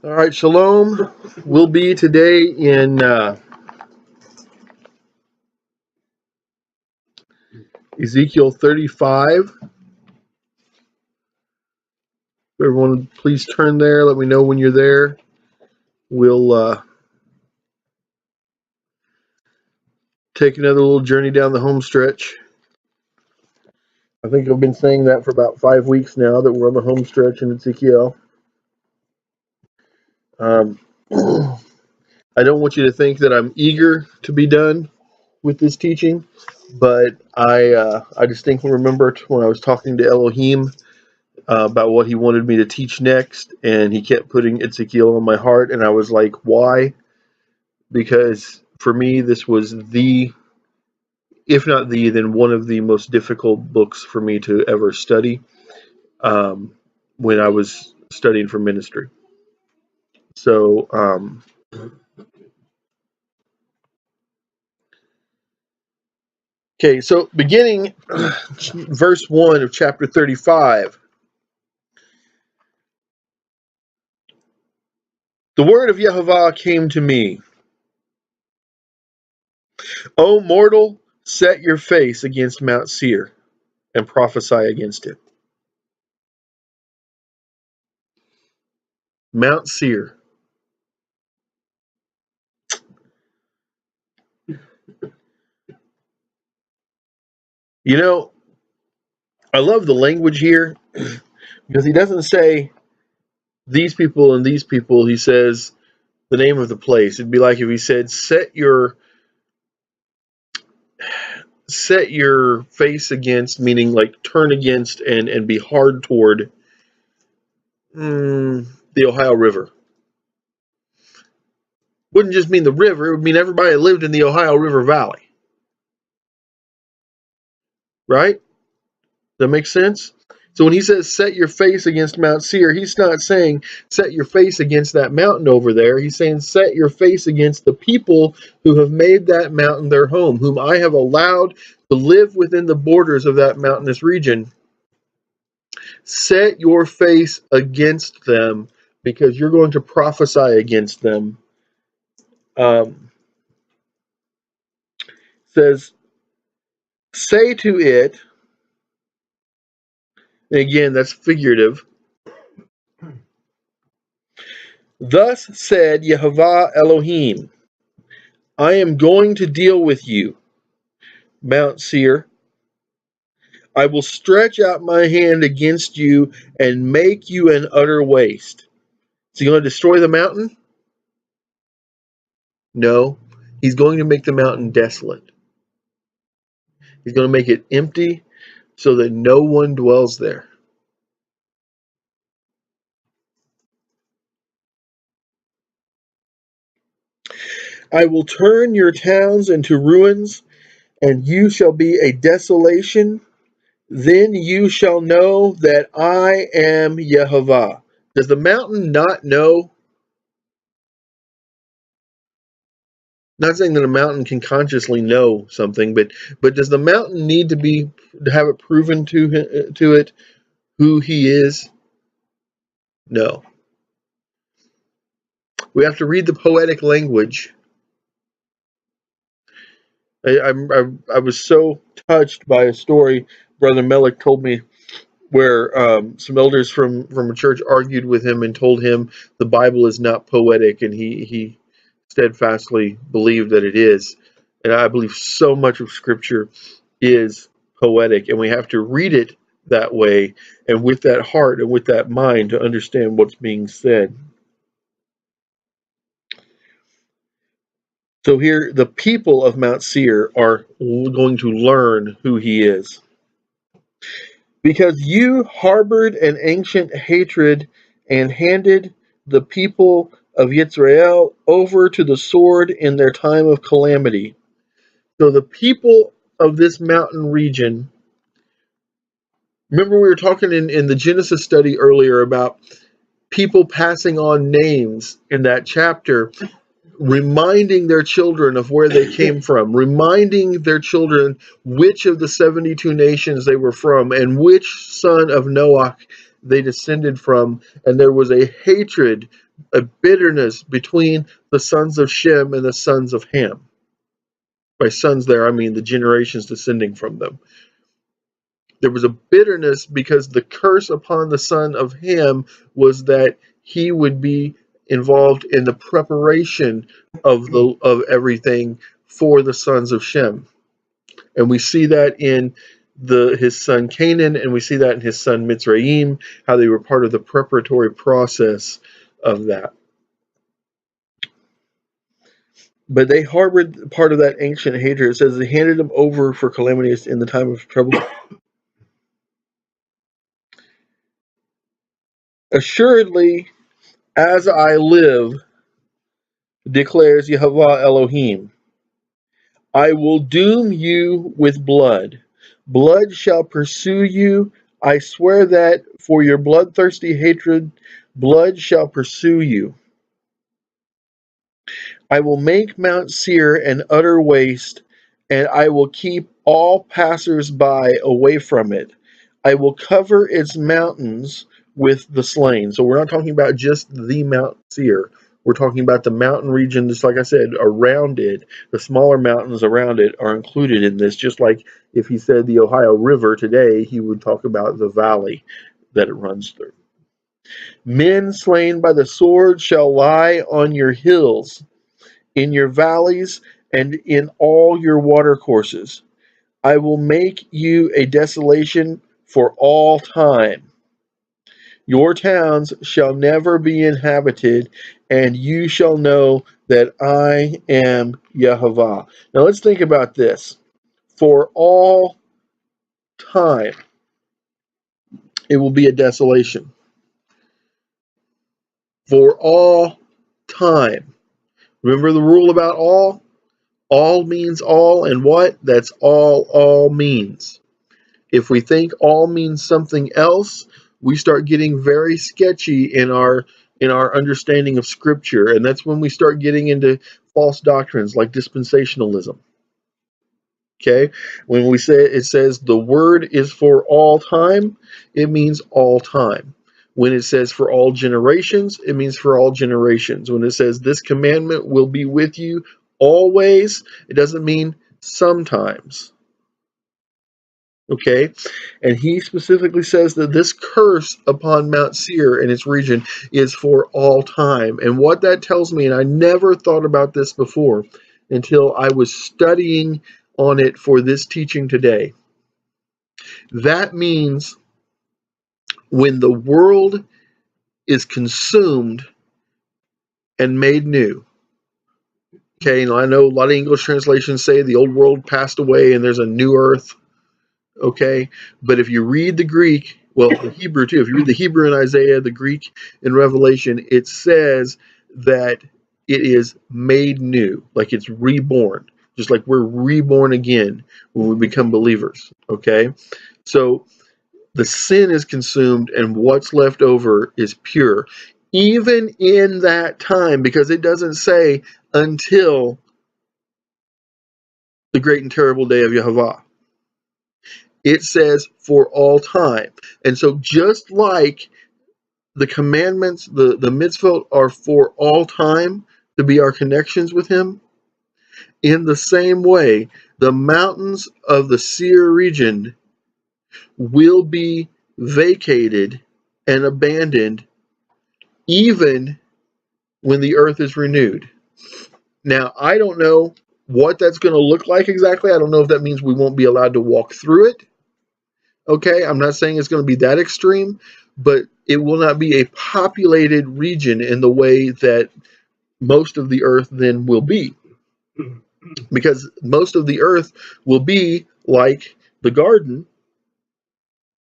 All right, Shalom. We'll be today in Ezekiel 35. Everyone, please turn there. Let me know when you're there. We'll take another little journey down the home stretch. I think I've been saying that for about 5 weeks now, that we're on the home stretch in Ezekiel. I don't want you to think that I'm eager to be done with this teaching, but I distinctly remember when I was talking to Elohim about what he wanted me to teach next, and he kept putting Ezekiel on my heart, and I was like, why? Because for me, this was if not then one of the most difficult books for me to ever study when I was studying for ministry. So, okay, so beginning verse 1 of chapter 35. The word of Yehovah came to me. O mortal, set your face against Mount Seir and prophesy against it. Mount Seir. You know, I love the language here because he doesn't say these people and these people. He says the name of the place. It'd be like if he said, set your face against, meaning like turn against and be hard toward the Ohio River. Wouldn't just mean the river. It would mean everybody that lived in the Ohio River Valley. Right? That makes sense? So when he says set your face against Mount Seir, he's not saying set your face against that mountain over there. He's saying set your face against the people who have made that mountain their home, whom I have allowed to live within the borders of that mountainous region. Set your face against them because you're going to prophesy against them. Says, say to it, and again, that's figurative. Thus said Yehovah Elohim, I am going to deal with you, Mount Seir. I will stretch out my hand against you and make you an utter waste. Is he going to destroy the mountain? No. He's going to make the mountain desolate. He's going to make it empty so that no one dwells there. I will turn your towns into ruins, and you shall be a desolation. Then you shall know that I am Yehovah. Does the mountain not know? Not saying that a mountain can consciously know something, but does the mountain need to have it proven to it who he is? No. We have to read the poetic language. I was so touched by a story Brother Melech told me where some elders from a church argued with him and told him the Bible is not poetic, and he steadfastly believed that it is. And I believe so much of Scripture is poetic, and we have to read it that way and with that heart and with that mind to understand what's being said. So here, the people of Mount Seir are going to learn who he is. Because you harbored an ancient hatred and handed the people of Yisrael over to the sword in their time of calamity. So the people of this mountain region, remember we were talking in the Genesis study earlier about people passing on names in that chapter, reminding their children of where they came from, reminding their children which of the 72 nations they were from and which son of Noah they descended from. And there was a hatred a bitterness between the sons of Shem and the sons of Ham. By sons there, I mean the generations descending from them. There was a bitterness because the curse upon the son of Ham was that he would be involved in the preparation of everything for the sons of Shem. And we see that in his son Canaan, and we see that in his son Mitzrayim, how they were part of the preparatory process of that. But they harbored part of that ancient hatred. It says they handed them over for calamities in the time of trouble. Assuredly, as I live, declares Yehovah Elohim, I will doom you with blood. Blood shall pursue you. I swear that for your bloodthirsty hatred, blood shall pursue you. I will make Mount Seir an utter waste, and I will keep all passers-by away from it. I will cover its mountains with the slain. So we're not talking about just the Mount Seir. We're talking about the mountain region, just like I said, around it. The smaller mountains around it are included in this, just like if he said the Ohio River today, he would talk about the valley that it runs through. Men slain by the sword shall lie on your hills, in your valleys, and in all your watercourses. I will make you a desolation for all time. Your towns shall never be inhabited, and you shall know that I am Yehovah. Now let's think about this. For all time, it will be a desolation. For all time. Remember the rule about all? All means all, and what? That's all means. If we think all means something else, we start getting very sketchy in our understanding of Scripture, and that's when we start getting into false doctrines like dispensationalism. Okay? When we say it says the word is for all time, it means all time. When it says for all generations, it means for all generations. When it says this commandment will be with you always, it doesn't mean sometimes. Okay? And he specifically says that this curse upon Mount Seir and its region is for all time. And what that tells me, and I never thought about this before until I was studying on it for this teaching today. That means when the world is consumed and made new. Okay, I know a lot of English translations say the old world passed away and there's a new earth. Okay, but if you read the Greek, well, the Hebrew too, if you read the Hebrew in Isaiah, the Greek in Revelation, it says that it is made new, like it's reborn, just like we're reborn again when we become believers. Okay, so the sin is consumed and what's left over is pure. Even in that time, because it doesn't say until the great and terrible day of Yehovah. It says for all time. And so just like the commandments, the mitzvot are for all time to be our connections with him, in the same way, the mountains of the Seir region will be vacated and abandoned even when the earth is renewed. Now, I don't know what that's going to look like exactly. I don't know if that means we won't be allowed to walk through it. Okay, I'm not saying it's going to be that extreme, but it will not be a populated region in the way that most of the earth then will be. Because most of the earth will be like the garden,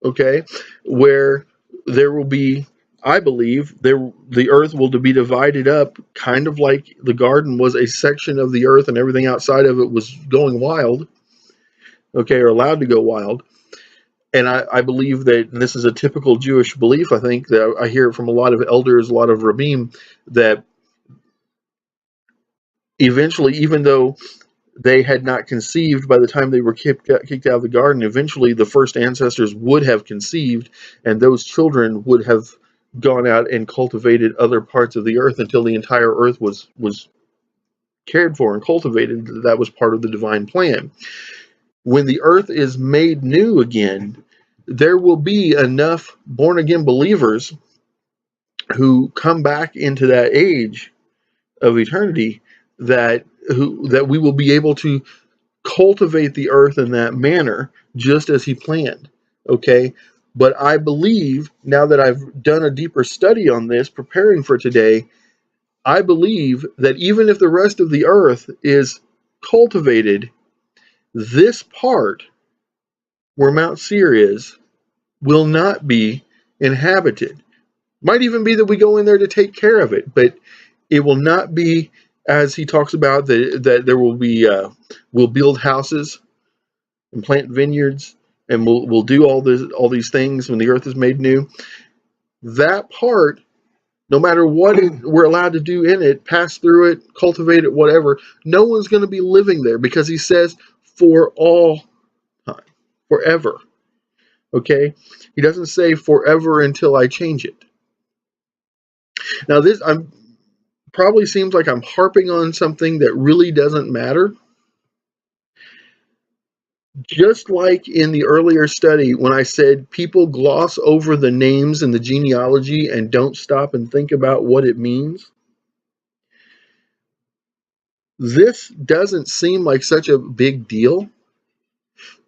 okay, where there will be, I believe, the earth will be divided up kind of like the garden was a section of the earth and everything outside of it was going wild, okay, or allowed to go wild. And I believe that, and this is a typical Jewish belief, I think, that I hear from a lot of elders, a lot of rabbim, that eventually, even though they had not conceived by the time they were kicked out of the garden, eventually the first ancestors would have conceived, and those children would have gone out and cultivated other parts of the earth until the entire earth was cared for and cultivated. That was part of the divine plan. When the earth is made new again, there will be enough born again believers who come back into that age of eternity that we will be able to cultivate the earth in that manner, just as he planned. Okay, but I believe, now that I've done a deeper study on this, preparing for today, I believe that even if the rest of the earth is cultivated, this part where Mount Seir is will not be inhabited. Might even be that we go in there to take care of it, but it will not be, as he talks about, that there will be, we'll build houses and plant vineyards, and we'll do all these things when the earth is made new. That part, no matter what we're allowed to do in it, pass through it, cultivate it, whatever, no one's going to be living there, because he says for all time, forever. Okay? He doesn't say forever until I change it. Now, this probably seems like I'm harping on something that really doesn't matter. Just like in the earlier study, when I said people gloss over the names and the genealogy and don't stop and think about what it means, this doesn't seem like such a big deal.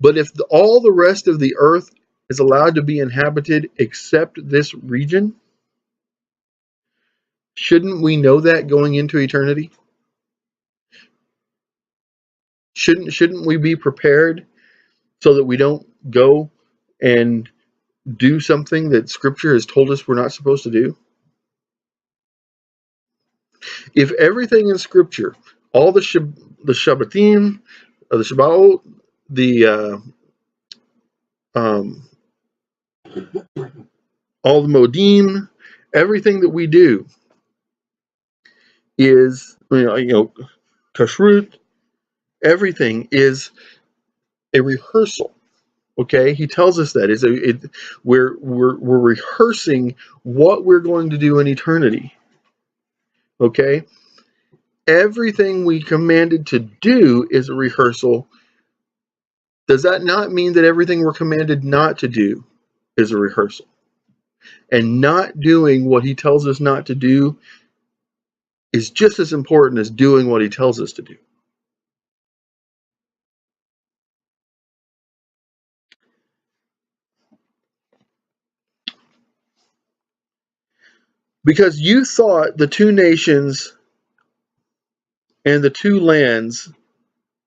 But if all the rest of the earth is allowed to be inhabited except this region, shouldn't we know that going into eternity? Shouldn't we be prepared so that we don't go and do something that Scripture has told us we're not supposed to do? If everything in Scripture, all the Shabbatim, the Shabbat, the all the Modim, everything that we do is, kashrut, everything is a rehearsal. Okay, he tells us that we're rehearsing what we're going to do in eternity. Okay, everything we commanded to do is a rehearsal. Does that not mean that everything we're commanded not to do is a rehearsal? And not doing what he tells us not to do is just as important as doing what he tells us to do. Because you thought the two nations and the two lands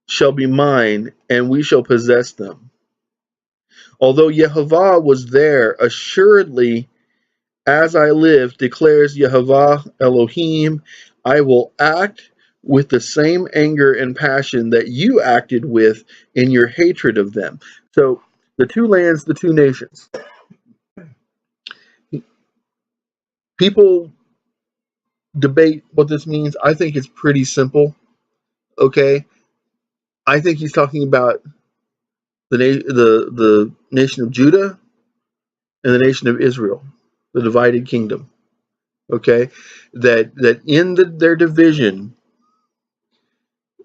shall be mine, and we shall possess them. Although Yehovah was there, assuredly, as I live, declares Yehovah Elohim, I will act with the same anger and passion that you acted with in your hatred of them. So, the two lands, the two nations. People debate what this means. I think it's pretty simple. Okay, I think he's talking about the nation of Judah and the nation of Israel, the divided kingdom. Okay, that in their division,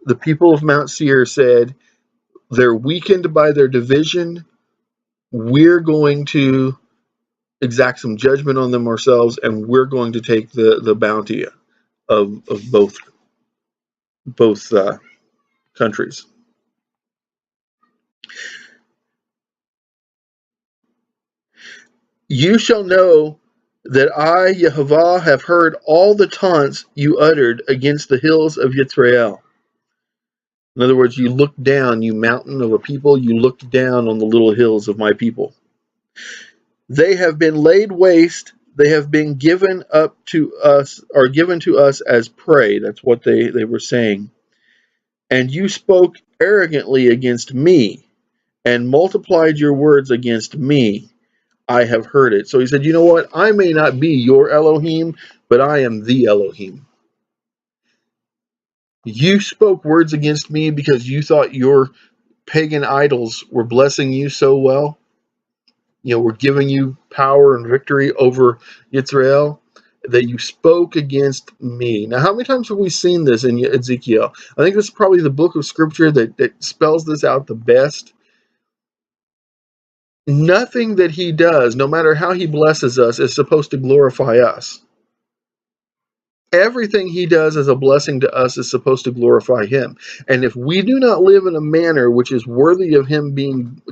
the people of Mount Seir said, they're weakened by their division. We're going to exact some judgment on them ourselves, and we're going to take the bounty of both countries. You shall know that I, Yehovah, have heard all the taunts you uttered against the hills of Yisrael. In other words, you looked down, you mountain of a people, you looked down on the little hills of my people. They have been laid waste, they have been given up to us, or given to us as prey. That's what they were saying. And you spoke arrogantly against me, and multiplied your words against me. I have heard it. So he said, you know what? I may not be your Elohim, but I am the Elohim. You spoke words against me because you thought your pagan idols were blessing you so well. we're giving you power and victory over Israel, that you spoke against me. Now, how many times have we seen this in Ezekiel? I think this is probably the book of scripture that spells this out the best. Nothing that he does, no matter how he blesses us, is supposed to glorify us. Everything he does as a blessing to us is supposed to glorify him. And if we do not live in a manner which is worthy of him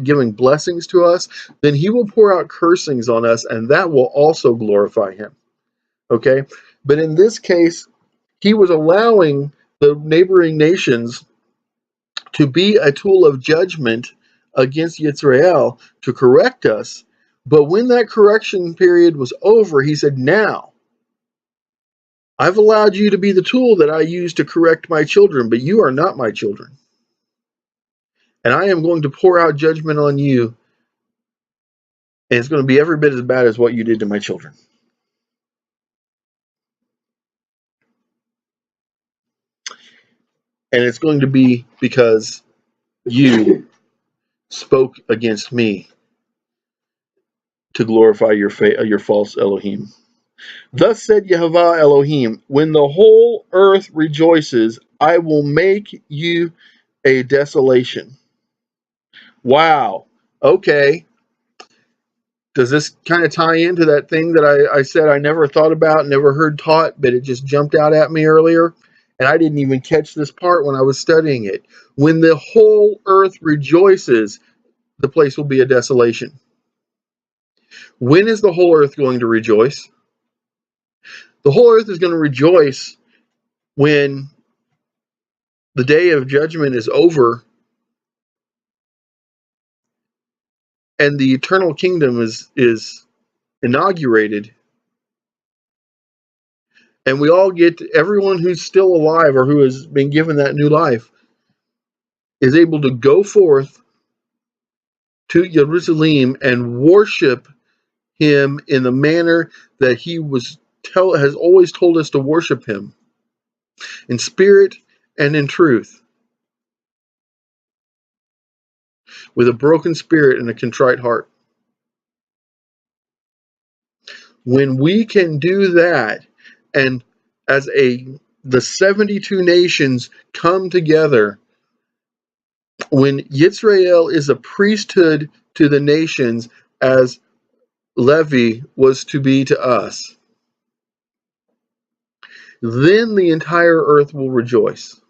giving blessings to us, then he will pour out cursings on us, and that will also glorify him. Okay? But in this case, he was allowing the neighboring nations to be a tool of judgment against Yisrael to correct us. But when that correction period was over, he said, now, I've allowed you to be the tool that I use to correct my children, but you are not my children. And I am going to pour out judgment on you, and it's going to be every bit as bad as what you did to my children. And it's going to be because you spoke against me to glorify your false Elohim. Thus said Yehovah Elohim, when the whole earth rejoices, I will make you a desolation. Wow. Okay. Does this kind of tie into that thing that I said I never thought about, never heard taught, but it just jumped out at me earlier? And I didn't even catch this part when I was studying it. When the whole earth rejoices, the place will be a desolation. When is the whole earth going to rejoice? The whole earth is going to rejoice when the day of judgment is over and the eternal kingdom is inaugurated, and we all get, everyone who's still alive or who has been given that new life is able to go forth to Jerusalem and worship him in the manner that he has always told us to worship him, in spirit and in truth, with a broken spirit and a contrite heart. When we can do that, and as the 72 nations come together, when Yisrael is a priesthood to the nations as Levi was to be to us, then the entire earth will rejoice.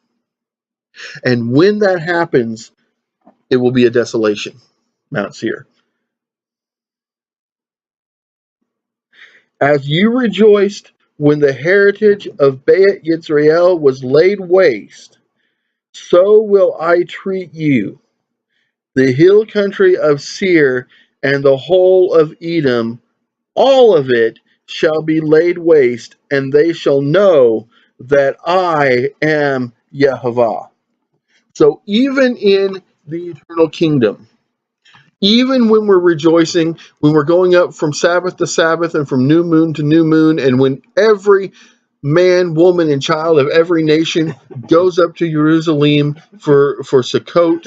And when that happens, it will be a desolation, Mount Seir. As you rejoiced when the heritage of Beit Yisrael was laid waste, so will I treat you. The hill country of Seir and the whole of Edom, all of it shall be laid waste, and they shall know that I am Yehovah. So even in the eternal kingdom, even when we're rejoicing, when we're going up from Sabbath to Sabbath and from new moon to new moon, and when every man, woman, and child of every nation goes up to Jerusalem for Sukkot,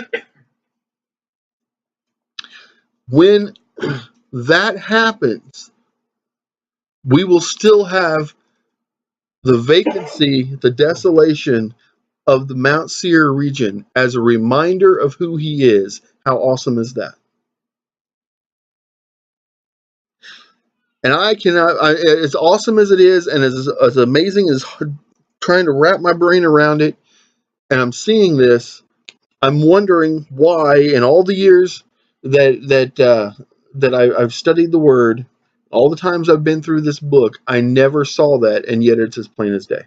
when that happens, we will still have the vacancy, the desolation of the Mount Seir region as a reminder of who he is. How awesome is that? And as awesome as it is, and as amazing as trying to wrap my brain around it, and I'm seeing this, I'm wondering why in all the years that I've studied the Word, all the times I've been through this book, I never saw that, and yet it's as plain as day.